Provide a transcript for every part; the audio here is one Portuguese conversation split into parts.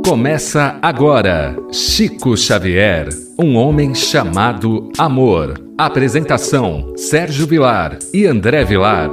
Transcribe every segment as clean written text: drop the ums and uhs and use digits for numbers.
Começa agora, Chico Xavier, um homem chamado amor. Apresentação, Sérgio Vilar e André Vilar.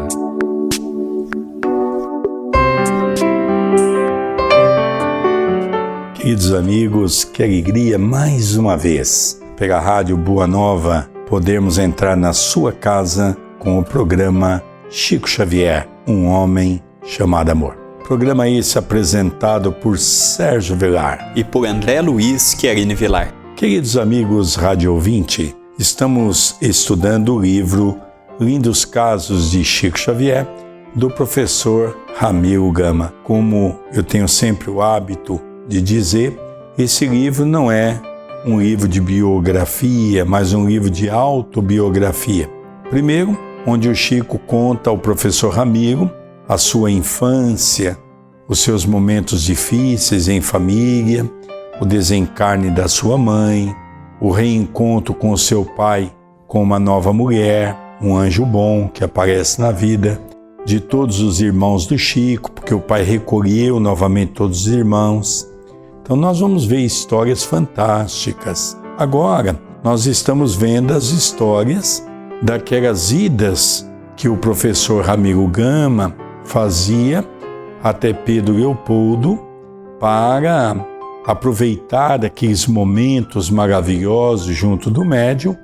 Queridos amigos, que alegria mais uma vez, pela Rádio Boa Nova, podermos entrar na sua casa com o programa Chico Xavier, um homem chamado amor. Programa esse apresentado por Sérgio Vilar e por André Luiz Querine Vilar. Queridos amigos rádio ouvinte, estamos estudando o livro Lindos Casos de Chico Xavier, do professor Ramiro Gama. Como eu tenho sempre o hábito de dizer, esse livro não é um livro de biografia, mas um livro de autobiografia. Primeiro, onde o Chico conta ao professor Ramiro a sua infância, os seus momentos difíceis em família, o desencarne da sua mãe, o reencontro com o seu pai com uma nova mulher, um anjo bom que aparece na vida de todos os irmãos do Chico, porque o pai recolheu novamente todos os irmãos. Então nós vamos ver histórias fantásticas. Agora nós estamos vendo as histórias daquelas idas que o professor Ramiro Gama fazia até Pedro Leopoldo para aproveitar aqueles momentos maravilhosos junto do médium,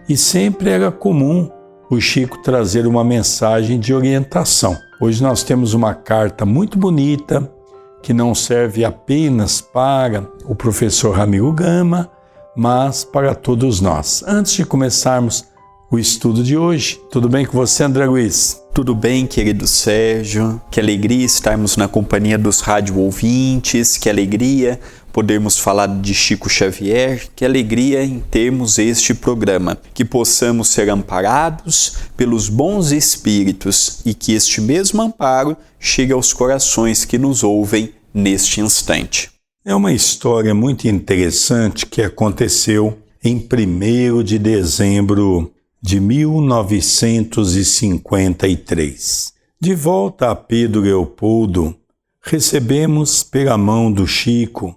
e sempre era comum o Chico trazer uma mensagem de orientação. Hoje nós temos uma carta muito bonita que não serve apenas para o professor Ramiro Gama, mas para todos nós. Antes de começarmos o estudo de hoje, tudo bem com você, André Luiz? Tudo bem, querido Sérgio. Que alegria estarmos na companhia dos rádio ouvintes, que alegria podermos falar de Chico Xavier, que alegria em termos este programa, que possamos ser amparados pelos bons espíritos e que este mesmo amparo chegue aos corações que nos ouvem neste instante. É uma história muito interessante que aconteceu em 1º de dezembro de 1953. De volta a Pedro Leopoldo, recebemos pela mão do Chico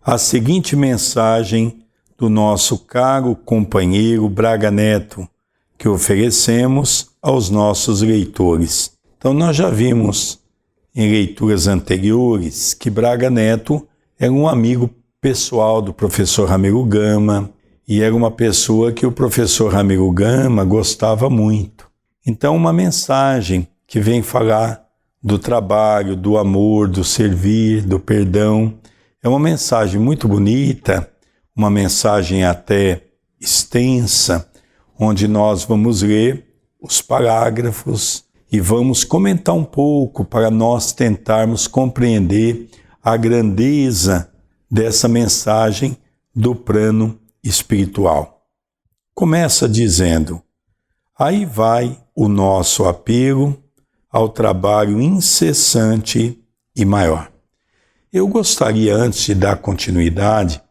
a seguinte mensagem do nosso caro companheiro Braga Neto, que oferecemos aos nossos leitores. Então nós já vimos em leituras anteriores que Braga Neto era um amigo pessoal do professor Ramiro Gama, e era uma pessoa que o professor Ramiro Gama gostava muito. Então, uma mensagem que vem falar do trabalho, do amor, do servir, do perdão, é uma mensagem muito bonita, uma mensagem até extensa, onde nós vamos ler os parágrafos e vamos comentar um pouco para nós tentarmos compreender a grandeza dessa mensagem do plano espiritual. Começa dizendo: aí vai o nosso apelo ao trabalho incessante e maior. Eu gostaria, antes de dar continuidade,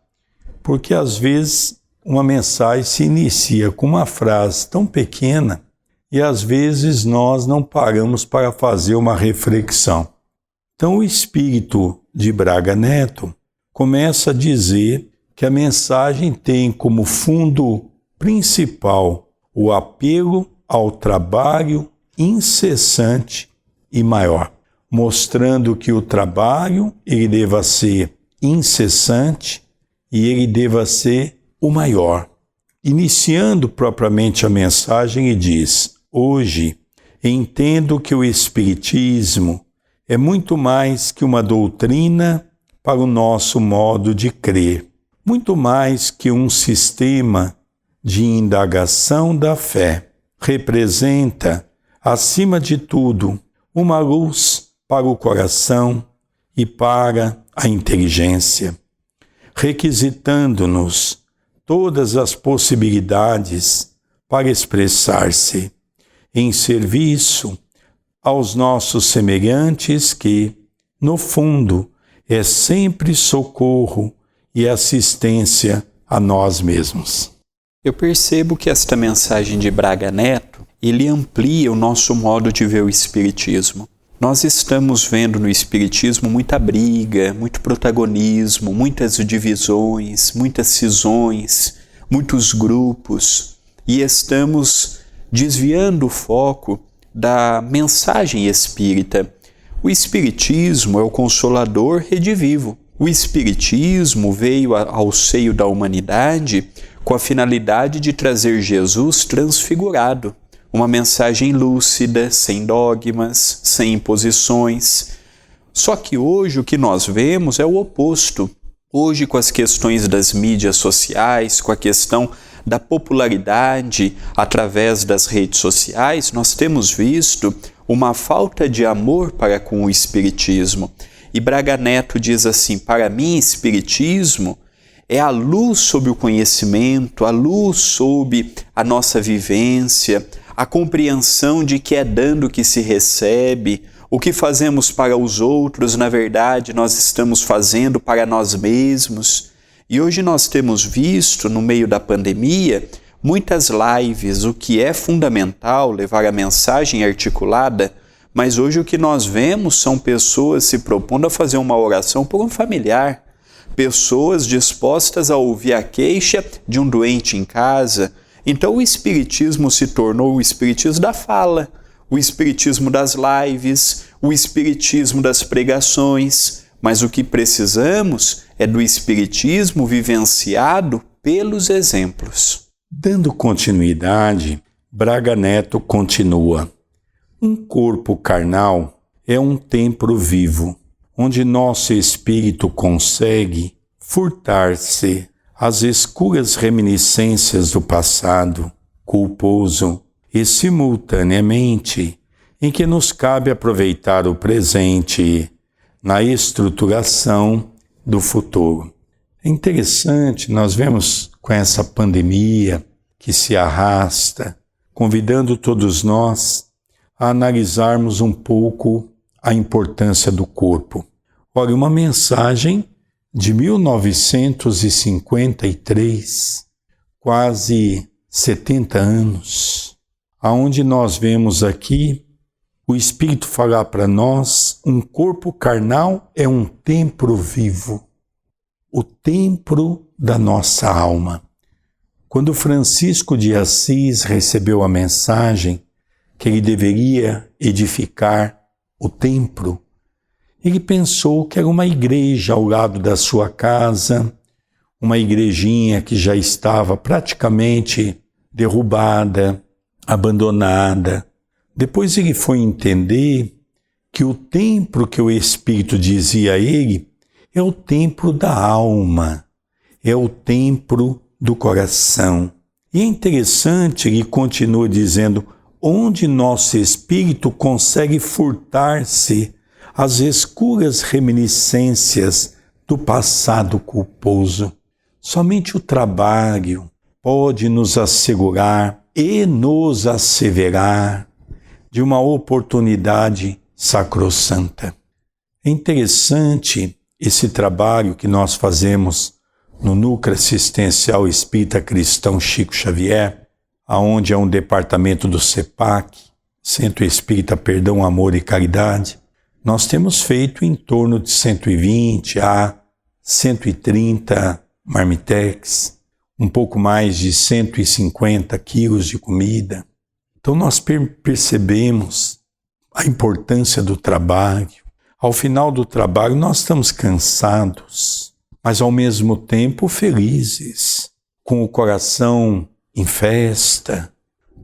porque às vezes uma mensagem se inicia com uma frase tão pequena e às vezes nós não paramos para fazer uma reflexão. Então o espírito de Braga Neto começa a dizer que a mensagem tem como fundo principal o apelo ao trabalho incessante e maior, mostrando que o trabalho ele deva ser incessante e ele deva ser o maior. Iniciando propriamente a mensagem, ele diz: hoje entendo que o Espiritismo é muito mais que uma doutrina para o nosso modo de crer, muito mais que um sistema de indagação da fé. Representa, acima de tudo, uma luz para o coração e para a inteligência, requisitando-nos todas as possibilidades para expressar-se em serviço aos nossos semelhantes que, no fundo, é sempre socorro e assistência a nós mesmos. Eu percebo que esta mensagem de Braga Neto, ele amplia o nosso modo de ver o Espiritismo. Nós estamos vendo no Espiritismo muita briga, muito protagonismo, muitas divisões, muitas cisões, muitos grupos, e estamos desviando o foco da mensagem espírita. O Espiritismo é o Consolador redivivo. O Espiritismo veio ao seio da humanidade com a finalidade de trazer Jesus transfigurado. Uma mensagem lúcida, sem dogmas, sem imposições. Só que hoje o que nós vemos é o oposto. Hoje, com as questões das mídias sociais, com a questão da popularidade através das redes sociais, nós temos visto uma falta de amor para com o Espiritismo. E Braga Neto diz assim: para mim, Espiritismo é a luz sobre o conhecimento, a luz sobre a nossa vivência, a compreensão de que é dando que se recebe, o que fazemos para os outros, na verdade, nós estamos fazendo para nós mesmos. E hoje nós temos visto, no meio da pandemia, muitas lives, o que é fundamental, levar a mensagem articulada, mas hoje o que nós vemos são pessoas se propondo a fazer uma oração por um familiar, pessoas dispostas a ouvir a queixa de um doente em casa. Então o Espiritismo se tornou o Espiritismo da fala, o Espiritismo das lives, o Espiritismo das pregações, mas o que precisamos é do Espiritismo vivenciado pelos exemplos. Dando continuidade, Braga Neto continua: um corpo carnal é um templo vivo, onde nosso espírito consegue furtar-se às escuras reminiscências do passado culposo e, simultaneamente, em que nos cabe aproveitar o presente na estruturação do futuro. É interessante, nós vemos com essa pandemia que se arrasta, convidando todos nós a analisarmos um pouco a importância do corpo. Olha, uma mensagem de 1953, quase 70 anos, aonde nós vemos aqui o Espírito falar para nós: um corpo carnal é um templo vivo, o templo da nossa alma. Quando Francisco de Assis recebeu a mensagem que ele deveria edificar o templo, ele pensou que era uma igreja ao lado da sua casa, uma igrejinha que já estava praticamente derrubada, abandonada. Depois ele foi entender que o templo que o Espírito dizia a ele é o templo da alma, é o templo do coração. E é interessante, ele continua dizendo, onde nosso espírito consegue furtar-se às escuras reminiscências do passado culposo. Somente o trabalho pode nos assegurar e nos asseverar de uma oportunidade sacrossanta. É interessante esse trabalho que nós fazemos no Núcleo Assistencial Espírita Cristão Chico Xavier, aonde é um departamento do CEPAC, Centro Espírita Perdão, Amor e Caridade. Nós temos feito em torno de 120 a 130 marmitex, um pouco mais de 150 quilos de comida. Então nós percebemos a importância do trabalho. Ao final do trabalho nós estamos cansados, mas ao mesmo tempo felizes, com o coração em festa,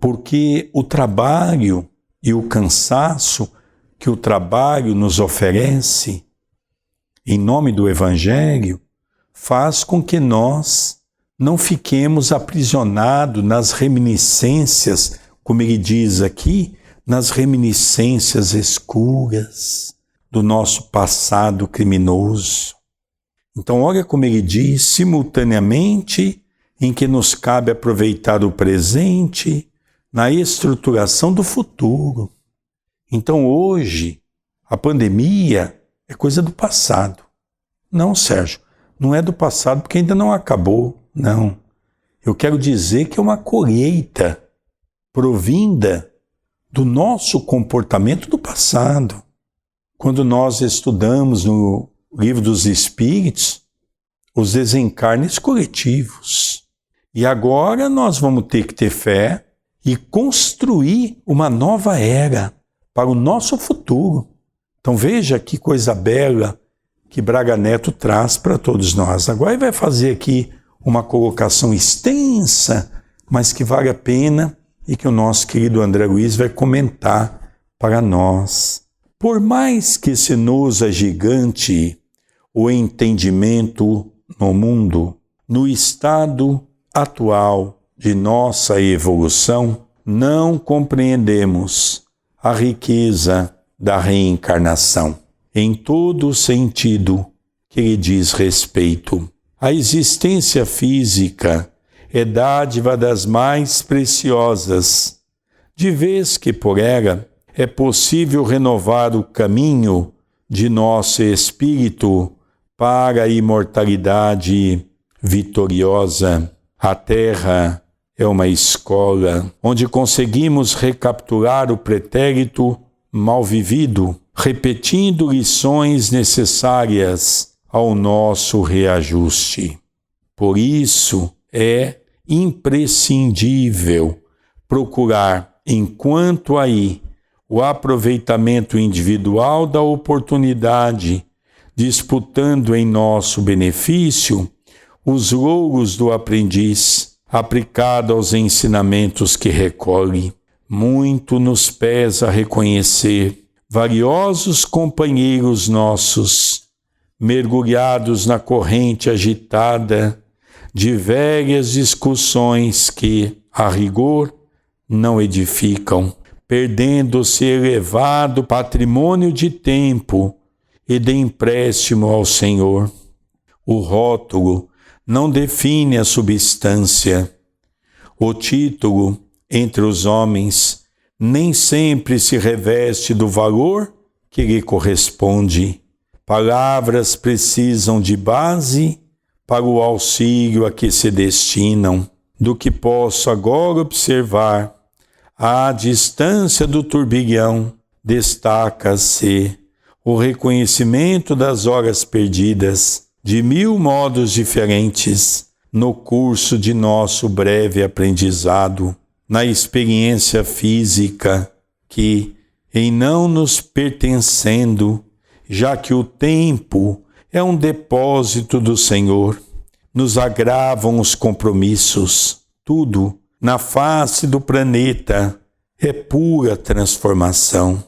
porque o trabalho e o cansaço que o trabalho nos oferece, em nome do Evangelho, faz com que nós não fiquemos aprisionados nas reminiscências, como ele diz aqui, nas reminiscências escuras do nosso passado criminoso. Então, olha como ele diz, simultaneamente em que nos cabe aproveitar o presente na estruturação do futuro. Então, hoje, a pandemia é coisa do passado. Não, Sérgio, não é do passado porque ainda não acabou, não. Eu quero dizer que é uma colheita provinda do nosso comportamento do passado. quando nós estudamos no Livro dos Espíritos os desencarnes coletivos. E agora nós vamos ter que ter fé e construir uma nova era para o nosso futuro. Então veja que coisa bela que Braga Neto traz para todos nós. Agora ele vai fazer aqui uma colocação extensa, mas que vale a pena e que o nosso querido André Luiz vai comentar para nós. Por mais que se nos agigante o entendimento no mundo, no estado atual de nossa evolução, não compreendemos a riqueza da reencarnação, em todo o sentido que lhe diz respeito. A existência física é dádiva das mais preciosas, de vez que por ela é possível renovar o caminho de nosso espírito para a imortalidade vitoriosa. A Terra é uma escola onde conseguimos recapturar o pretérito mal vivido, repetindo lições necessárias ao nosso reajuste. Por isso é imprescindível procurar, enquanto aí, o aproveitamento individual da oportunidade, disputando em nosso benefício os louros do aprendiz, aplicado aos ensinamentos que recolhe. Muito nos pesa reconhecer valiosos companheiros nossos, mergulhados na corrente agitada de velhas discussões que, a rigor, não edificam, perdendo-se elevado patrimônio de tempo e de empréstimo ao Senhor. O rótulo não define a substância. O título, entre os homens, nem sempre se reveste do valor que lhe corresponde. Palavras precisam de base para o auxílio a que se destinam. Do que posso agora observar, à distância do turbilhão, destaca-se o reconhecimento das horas perdidas, de 1000 modos diferentes, no curso de nosso breve aprendizado, na experiência física que, em não nos pertencendo, já que o tempo é um depósito do Senhor, nos agravam os compromissos. Tudo, na face do planeta, é pura transformação.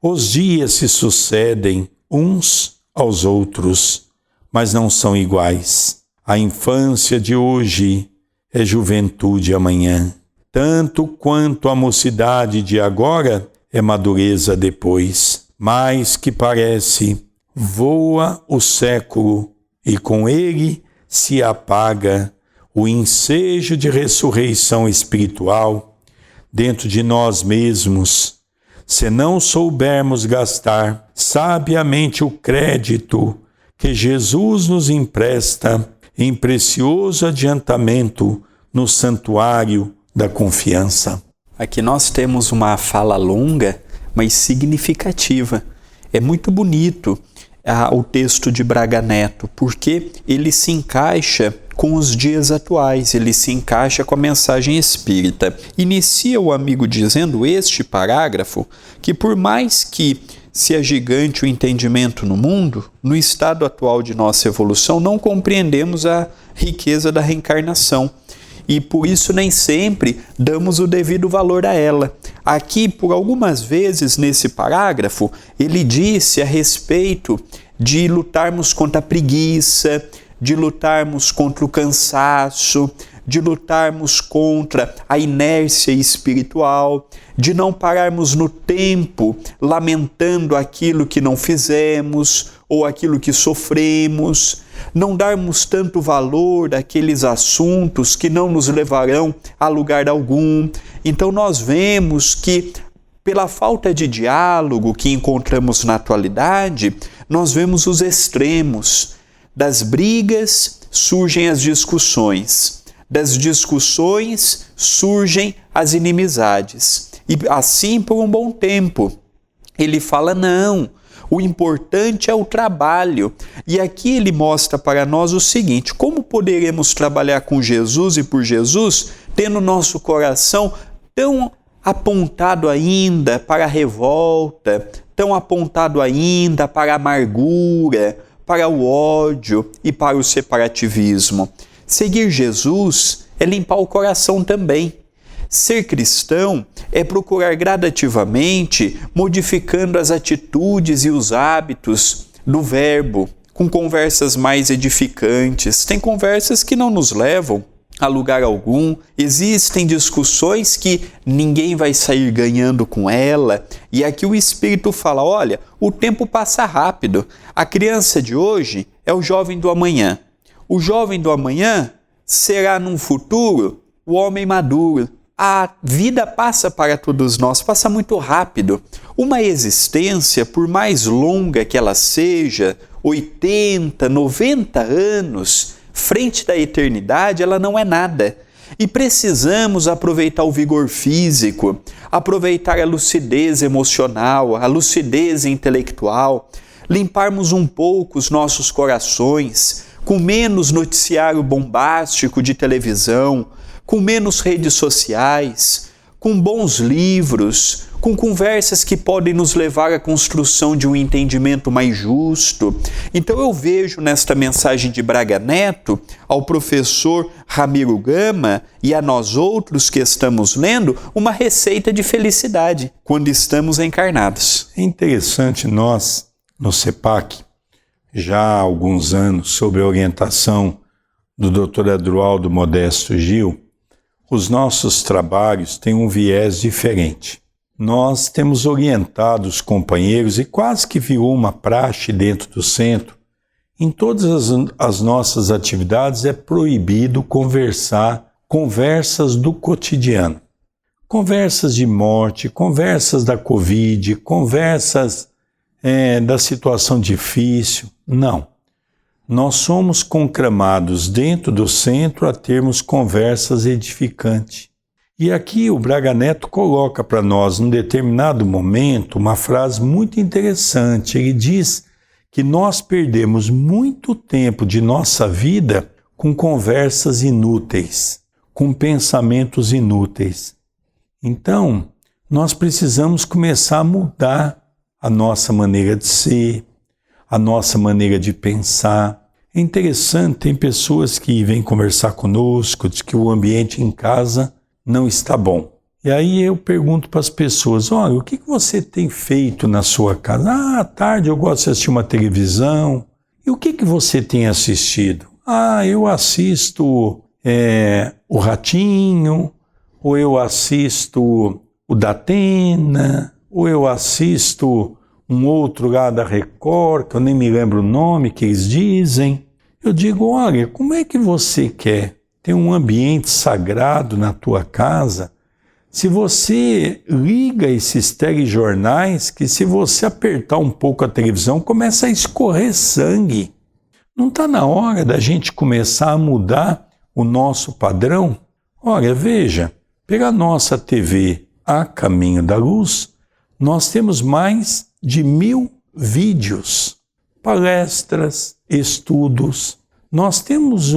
Os dias se sucedem uns aos outros, mas não são iguais. A infância de hoje é juventude amanhã, tanto quanto a mocidade de agora é madureza depois. Mais que parece, voa o século e com ele se apaga o ensejo de ressurreição espiritual dentro de nós mesmos, se não soubermos gastar sabiamente o crédito que Jesus nos empresta em precioso adiantamento no santuário da confiança. Aqui nós temos uma fala longa, mas significativa. É muito bonito o texto de Braga Neto, porque ele se encaixa com os dias atuais, ele se encaixa com a mensagem espírita. Inicia o amigo dizendo este parágrafo, que por mais que se agigante o entendimento no mundo, no estado atual de nossa evolução, não compreendemos a riqueza da reencarnação. E por isso nem sempre damos o devido valor a ela. Aqui, por algumas vezes nesse parágrafo, ele disse a respeito de lutarmos contra a preguiça, de lutarmos contra o cansaço, de lutarmos contra a inércia espiritual, de não pararmos no tempo lamentando aquilo que não fizemos ou aquilo que sofremos, não darmos tanto valor àqueles assuntos que não nos levarão a lugar algum. Então nós vemos que, pela falta de diálogo que encontramos na atualidade, nós vemos os extremos. Das brigas surgem as discussões, das discussões surgem as inimizades. E assim por um bom tempo. Ele fala, não, O importante é o trabalho. E aqui ele mostra para nós o seguinte: como poderemos trabalhar com Jesus e por Jesus, tendo nosso coração tão apontado ainda para a revolta, tão apontado ainda para a amargura, para o ódio e para o separativismo. Seguir Jesus é limpar o coração também. Ser cristão é procurar gradativamente modificando as atitudes e os hábitos do verbo, com conversas mais edificantes. Tem conversas que não nos levam a lugar algum, existem discussões que ninguém vai sair ganhando com ela, e aqui o Espírito fala: olha, o tempo passa rápido, a criança de hoje é o jovem do amanhã. O jovem do amanhã será num futuro o homem maduro. A vida passa para todos nós, passa muito rápido. Uma existência, por mais longa que ela seja, 80, 90 anos, frente da eternidade, ela não é nada. E precisamos aproveitar o vigor físico, aproveitar a lucidez emocional, a lucidez intelectual, limparmos um pouco os nossos corações, com menos noticiário bombástico de televisão, com menos redes sociais, com bons livros, com conversas que podem nos levar à construção de um entendimento mais justo. Então eu vejo nesta mensagem de Braga Neto, ao professor Ramiro Gama e a nós outros que estamos lendo, uma receita de felicidade quando estamos encarnados. É interessante nós, no CEPAC, já há alguns anos, sob a orientação do Dr. Adroaldo Modesto Gil, os nossos trabalhos têm um viés diferente. Nós temos orientado os companheiros e quase que virou uma praxe dentro do centro. Em todas as nossas atividades é proibido conversas do cotidiano. Conversas de morte, conversas da Covid, conversas da situação difícil. Não. Nós somos conclamados dentro do centro a termos conversas edificantes. E aqui o Braga Neto coloca para nós, num determinado momento, uma frase muito interessante. Ele diz que nós perdemos muito tempo de nossa vida com conversas inúteis, com pensamentos inúteis. Então, nós precisamos começar a mudar a nossa maneira de ser, a nossa maneira de pensar. É interessante, tem pessoas que vêm conversar conosco, diz que o ambiente em casa não está bom. E aí eu pergunto para as pessoas: olha, o que você tem feito na sua casa? À tarde eu gosto de assistir uma televisão. E o que você tem assistido? Eu assisto o Ratinho, ou eu assisto o Datena, ou eu assisto um outro lá da Record, que eu nem me lembro o nome que eles dizem. Eu digo: olha, como é que você quer ter um ambiente sagrado na tua casa se você liga esses telejornais que, se você apertar um pouco a televisão, começa a escorrer sangue? Não está na hora da gente começar a mudar o nosso padrão? Olha, veja, pela nossa TV A Caminho da Luz, nós temos mais de 1000 vídeos, palestras, estudos. Nós temos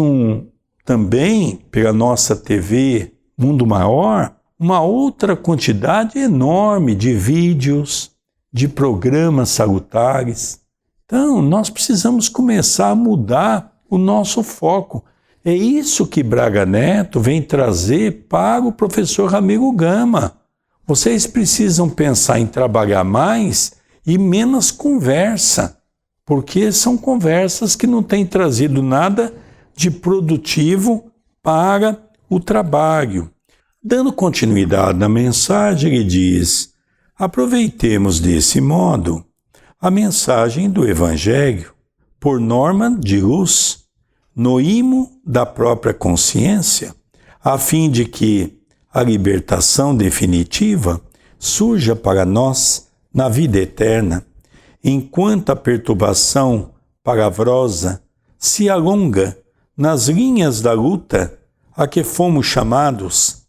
também, pela nossa TV Mundo Maior, uma outra quantidade enorme de vídeos, de programas salutares. Então, nós precisamos começar a mudar o nosso foco. É isso que Braga Neto vem trazer para o professor Ramiro Gama. Vocês precisam pensar em trabalhar mais e menos conversa, porque são conversas que não têm trazido nada de produtivo para o trabalho. Dando continuidade na mensagem, ele diz: aproveitemos desse modo a mensagem do Evangelho, por norma de luz, no imo da própria consciência, a fim de que a libertação definitiva surja para nós na vida eterna, enquanto a perturbação palavrosa se alonga nas linhas da luta a que fomos chamados.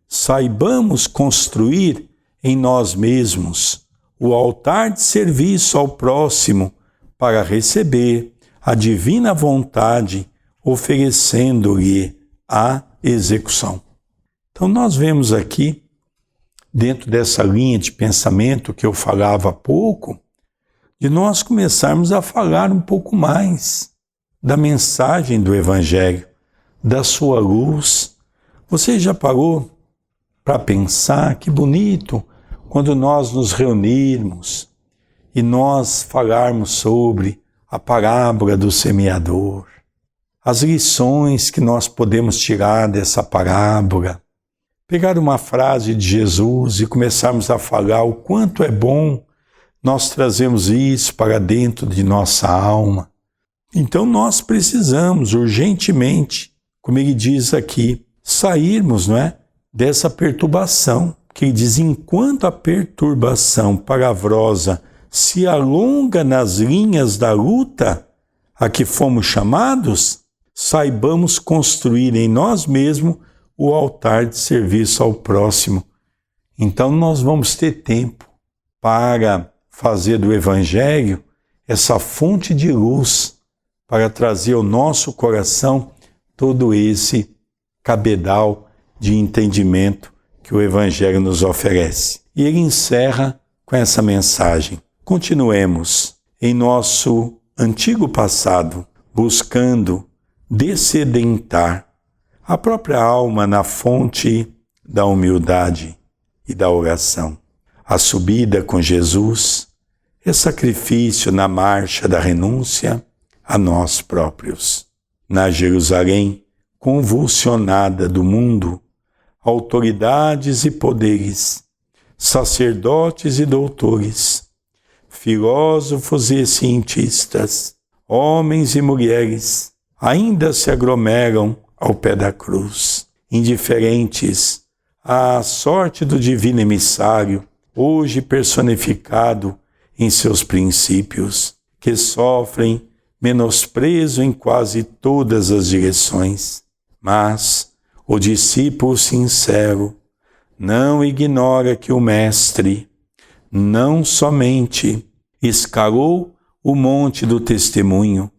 Saibamos construir em nós mesmos o altar de serviço ao próximo para receber a divina vontade, oferecendo-lhe a execução. Então nós vemos aqui, dentro dessa linha de pensamento que eu falava há pouco, de nós começarmos a falar um pouco mais da mensagem do Evangelho, da sua luz. Você já parou para pensar que bonito quando nós nos reunirmos e nós falarmos sobre a parábola do semeador, as lições que nós podemos tirar dessa parábola, pegar uma frase de Jesus e começarmos a falar o quanto é bom nós trazemos isso para dentro de nossa alma. Então nós precisamos urgentemente, como ele diz aqui, sairmos, não é, dessa perturbação, que ele diz, enquanto a perturbação palavrosa se alonga nas linhas da luta a que fomos chamados, saibamos construir em nós mesmos o altar de serviço ao próximo. Então nós vamos ter tempo para fazer do Evangelho essa fonte de luz para trazer ao nosso coração todo esse cabedal de entendimento que o Evangelho nos oferece. E ele encerra com essa mensagem. Continuemos em nosso antigo passado, buscando descedentar a própria alma na fonte da humildade e da oração. A subida com Jesus é sacrifício na marcha da renúncia a nós próprios. Na Jerusalém convulsionada do mundo, autoridades e poderes, sacerdotes e doutores, filósofos e cientistas, homens e mulheres, ainda se aglomeram ao pé da cruz, indiferentes à sorte do divino emissário, hoje personificado em seus princípios, que sofrem menosprezo em quase todas as direções. Mas o discípulo sincero não ignora que o Mestre não somente escalou o monte do testemunho,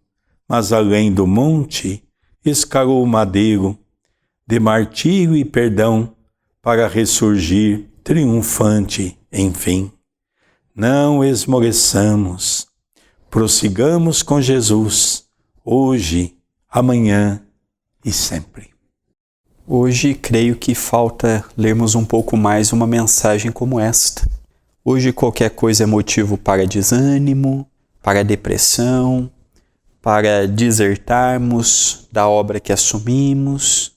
mas além do monte, escalou o madeiro de martírio e perdão para ressurgir triunfante, enfim. Não esmoreçamos, prossigamos com Jesus, hoje, amanhã e sempre. Hoje creio que falta lermos um pouco mais uma mensagem como esta. Hoje qualquer coisa é motivo para desânimo, para depressão, para desertarmos da obra que assumimos,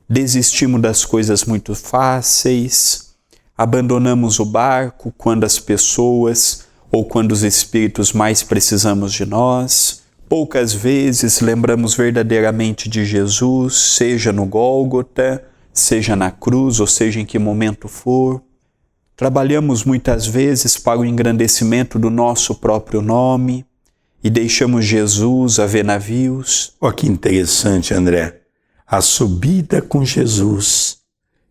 desistimos das coisas muito fáceis, abandonamos o barco quando as pessoas ou quando os espíritos mais precisamos de nós. Poucas vezes lembramos verdadeiramente de Jesus, seja no Gólgota, seja na cruz, ou seja em que momento for. Trabalhamos muitas vezes para o engrandecimento do nosso próprio nome e deixamos Jesus a ver navios. Olha que interessante, André. A subida com Jesus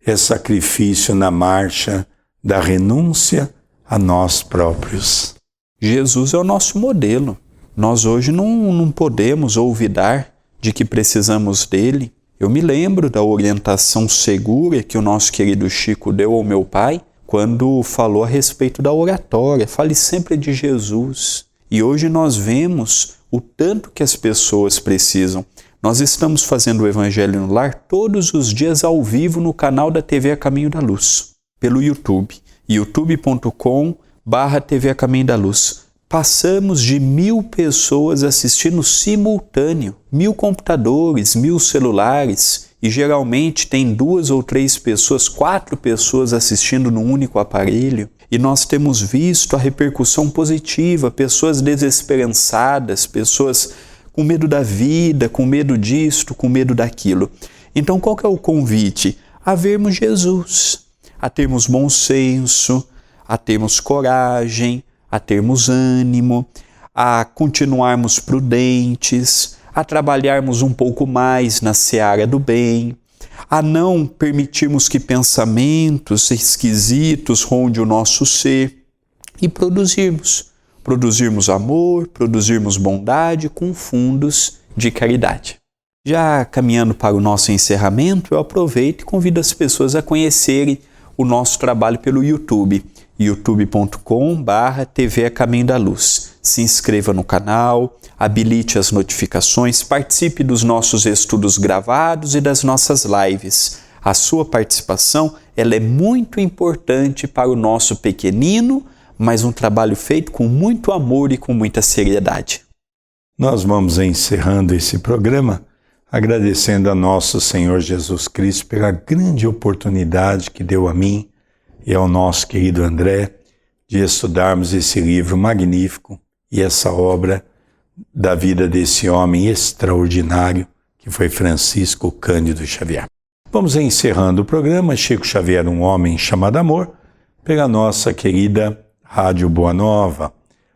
é sacrifício na marcha da renúncia a nós próprios. Jesus é o nosso modelo. Nós hoje não podemos olvidar de que precisamos dele. Eu me lembro da orientação segura que o nosso querido Chico deu ao meu pai quando falou a respeito da oratória. Fale sempre de Jesus. E hoje nós vemos o tanto que as pessoas precisam. Nós estamos fazendo o Evangelho no Lar todos os dias ao vivo no canal da TV A Caminho da Luz, pelo YouTube, youtube.com/TV A Caminho da Luz. Passamos de 1000 pessoas assistindo simultâneo, 1000 computadores, 1000 celulares, e geralmente tem 2 ou 3 pessoas, 4 pessoas assistindo num único aparelho. E nós temos visto a repercussão positiva, pessoas desesperançadas, pessoas com medo da vida, com medo disto, com medo daquilo. Então qual que é o convite? A vermos Jesus, a termos bom senso, a termos coragem, a termos ânimo, a continuarmos prudentes, a trabalharmos um pouco mais na seara do bem, a não permitirmos que pensamentos esquisitos rondem o nosso ser, e produzirmos amor, produzirmos bondade com fundos de caridade. Já caminhando para o nosso encerramento, eu aproveito e convido as pessoas a conhecerem o nosso trabalho pelo YouTube, youtube.com/TV A Caminho da Luz. Se inscreva no canal, habilite as notificações, participe dos nossos estudos gravados e das nossas lives. A sua participação ela é muito importante para o nosso pequenino, mas um trabalho feito com muito amor e com muita seriedade. Nós vamos encerrando esse programa agradecendo a nosso Senhor Jesus Cristo pela grande oportunidade que deu a mim e ao nosso querido André de estudarmos esse livro magnífico e essa obra da vida desse homem extraordinário que foi Francisco Cândido Xavier. Vamos encerrando o programa Chico Xavier, um homem chamado amor, pela nossa querida Rádio Boa Nova.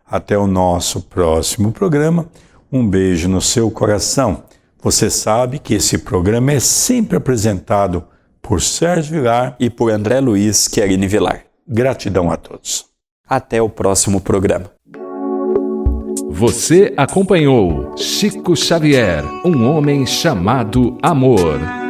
Até o nosso próximo programa. Um beijo no seu coração. Você sabe que esse programa é sempre apresentado por Sérgio Vilar e por André Luiz Querini Vilar. Gratidão a todos. Até o próximo programa. Você acompanhou Chico Xavier, um homem chamado amor.